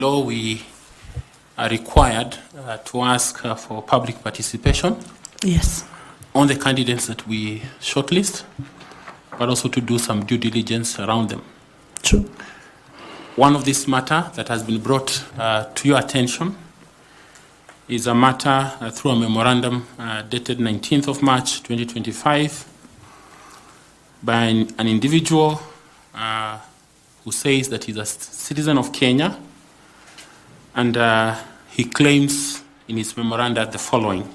law, we are required to ask for public participation. Yes. On the candidates that we shortlist, but also to do some due diligence around them. True. One of this matter that has been brought to your attention is a matter through a memorandum dated 19th of March 2025 by an individual who says that he's a citizen of Kenya, and he claims in his memoranda the following.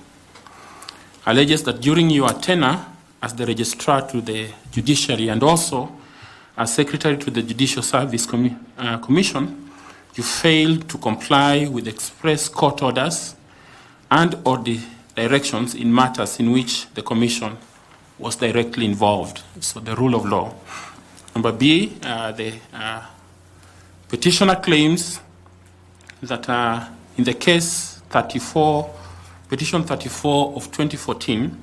Alleges that during your tenure as the registrar to the judiciary and also as secretary to the Judicial Service Commission, you failed to comply with express court orders and or the directions in matters in which the commission was directly involved. So the rule of law. Number B, the petitioner claims that in the case 34, Petition 34 of 2014,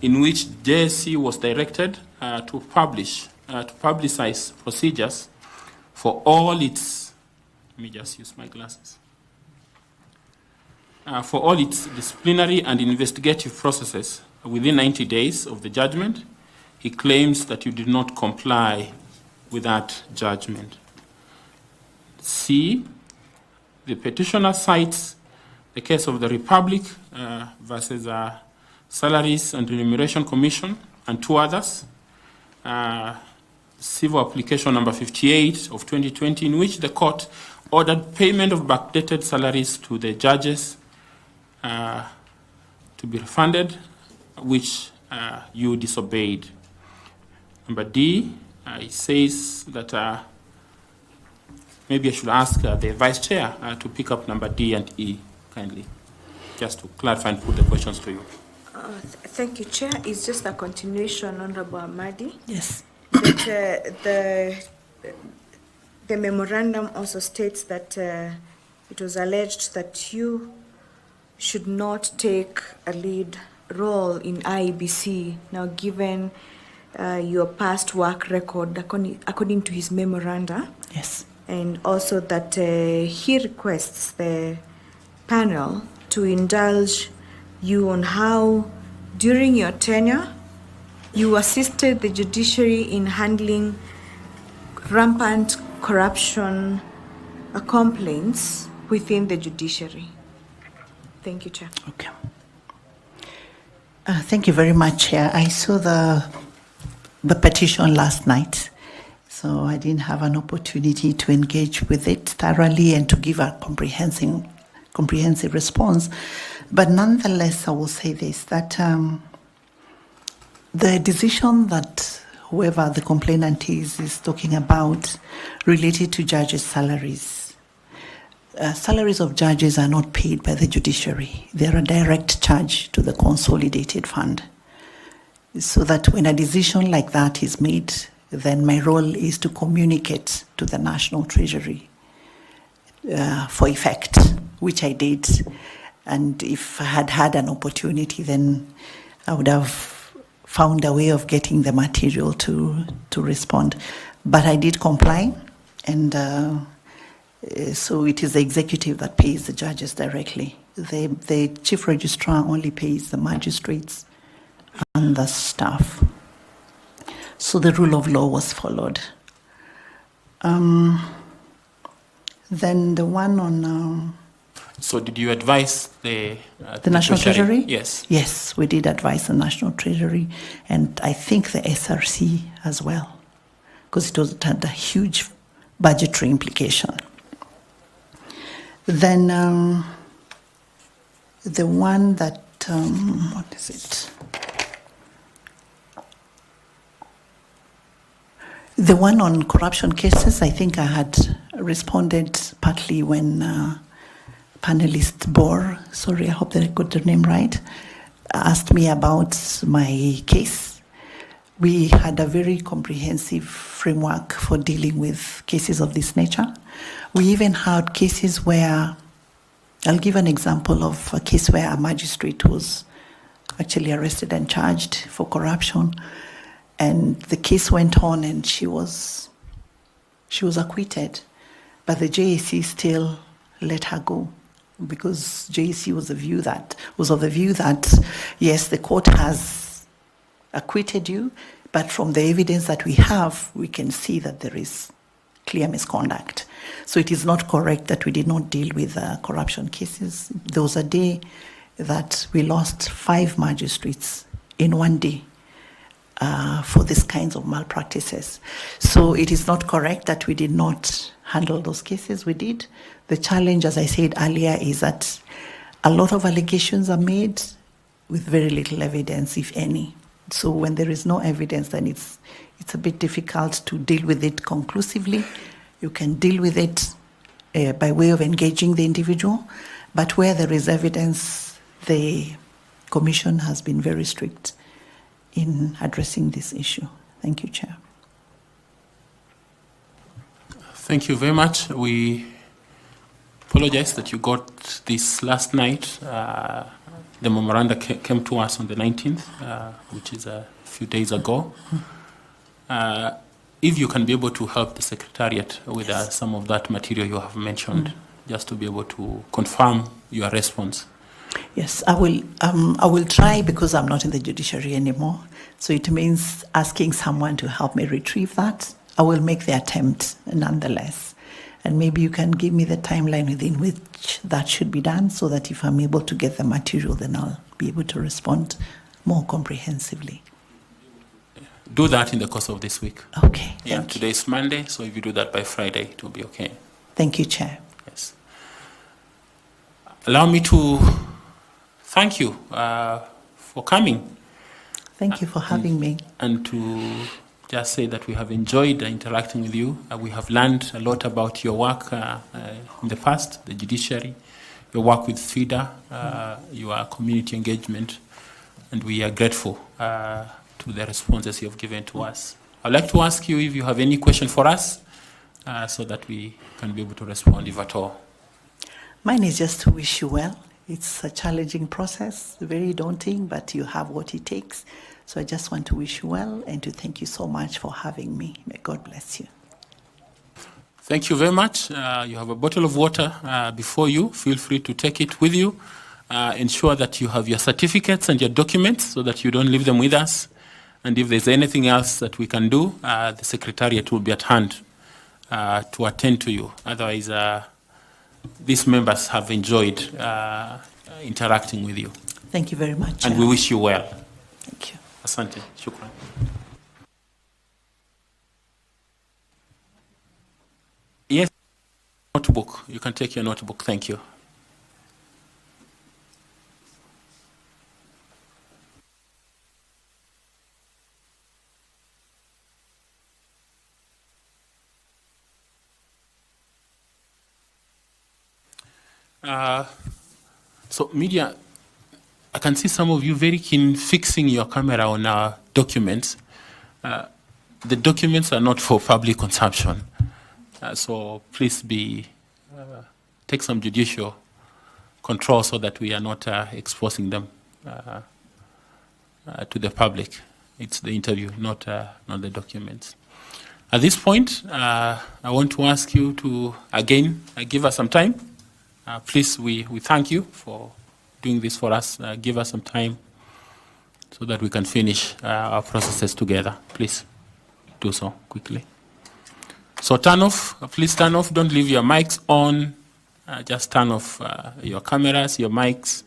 in which JSC was directed to publicize procedures for all its, let me just use my glasses, for all its disciplinary and investigative processes within 90 days of the judgment. He claims that you did not comply with that judgment. C, the petitioner cites the case of the Republic versus Salaries and Remuneration Commission and two others, civil application number 58 of 2020, in which the court ordered payment of backdated salaries to the judges to be refunded, which you disobeyed. Number D, it says that maybe I should ask the Vice Chair to pick up number D and E, kindly, just to clarify and put the questions to you. Thank you, Chair. It's just a continuation, Honorable Amadi. Yes. That, the memorandum also states that it was alleged that you should not take a lead role in IEBC, now given your past work record according to his memoranda. Yes. And also that he requests the panel to indulge you on how, during your tenure, you assisted the judiciary in handling rampant corruption complaints within the judiciary. Thank you, Chair. Okay. Thank you very much, Chair. I saw the petition last night, so I didn't have an opportunity to engage with it thoroughly and to give a comprehensive response. But nonetheless, I will say this, that the decision that whoever the complainant is talking about related to judges' salaries. Salaries of judges are not paid by the judiciary. They are a direct charge to the consolidated fund. So that when a decision like that is made, then my role is to communicate to the National Treasury for effect, which I did. And if I had had an opportunity, then I would have found a way of getting the material to respond. But I did comply, and so it is the executive that pays the judges directly. The chief registrar only pays the magistrates and the staff. So the rule of law was followed. Then the one on... So did you advise the National Treasury? Yes. Yes, we did advise the National Treasury, and I think the SRC as well, because it had a huge budgetary implication. Then the one that, what is it? The one on corruption cases, I think I had responded partly when panelist Bor, sorry, I hope that I got the name right, asked me about my case. We had a very comprehensive framework for dealing with cases of this nature. We even had cases where, I'll give an example of a case where a magistrate was actually arrested and charged for corruption. And the case went on and she was acquitted. But the JSC still let her go because JSC was of the view that, yes, the court has acquitted you, but from the evidence that we have, we can see that there is clear misconduct. So it is not correct that we did not deal with corruption cases. There was a day that we lost 5 magistrates in one day for these kinds of malpractices. So it is not correct that we did not handle those cases. We did. The challenge, as I said earlier, is that a lot of allegations are made with very little evidence, if any. So when there is no evidence, then it's a bit difficult to deal with it conclusively. You can deal with it by way of engaging the individual, but where there is evidence, the Commission has been very strict in addressing this issue. Thank you, Chair. Thank you very much. We apologize that you got this last night. The memorandum came to us on the 19th, which is a few days ago. If you can be able to help the Secretariat with some of that material you have mentioned, just to be able to confirm your response. Yes, I will try because I'm not in the judiciary anymore. So it means asking someone to help me retrieve that. I will make the attempt nonetheless. And maybe you can give me the timeline within which that should be done so that if I'm able to get the material, then I'll be able to respond more comprehensively. Do that in the course of this week. Okay. Yeah, today is Monday, so if you do that by Friday, it will be okay. Thank you, Chair. Yes. Allow me to thank you for coming. Thank you for having me. And to just say that we have enjoyed interacting with you. We have learned a lot about your work in the past, the judiciary, your work with FIDA, your community engagement, and we are grateful to the responses you have given to us. I'd like to ask you if you have any question for us so that we can be able to respond if at all. Mine is just to wish you well. It's a challenging process, very daunting, but you have what it takes. So I just want to wish you well and to thank you so much for having me. May God bless you. Thank you very much. You have a bottle of water before you. Feel free to take it with you. Ensure that you have your certificates and your documents so that you don't leave them with us. And if there's anything else that we can do, the Secretariat will be at hand to attend to you. Otherwise, these members have enjoyed interacting with you. Thank you very much. And we wish you well. Thank you. Asante. Shukran. Yes, notebook. You can take your notebook. Thank you. So media, I can see some of you very keen fixing your camera on our documents. The documents are not for public consumption. So please take some judicial control so that we are not exposing them to the public. It's the interview, not the documents. At this point, I want to ask you to, again, give us some time. Please, we thank you for doing this for us. Give us some time so that we can finish our processes together. Please do so quickly. So turn off, please turn off. Don't leave your mics on. Just turn off your cameras, your mics.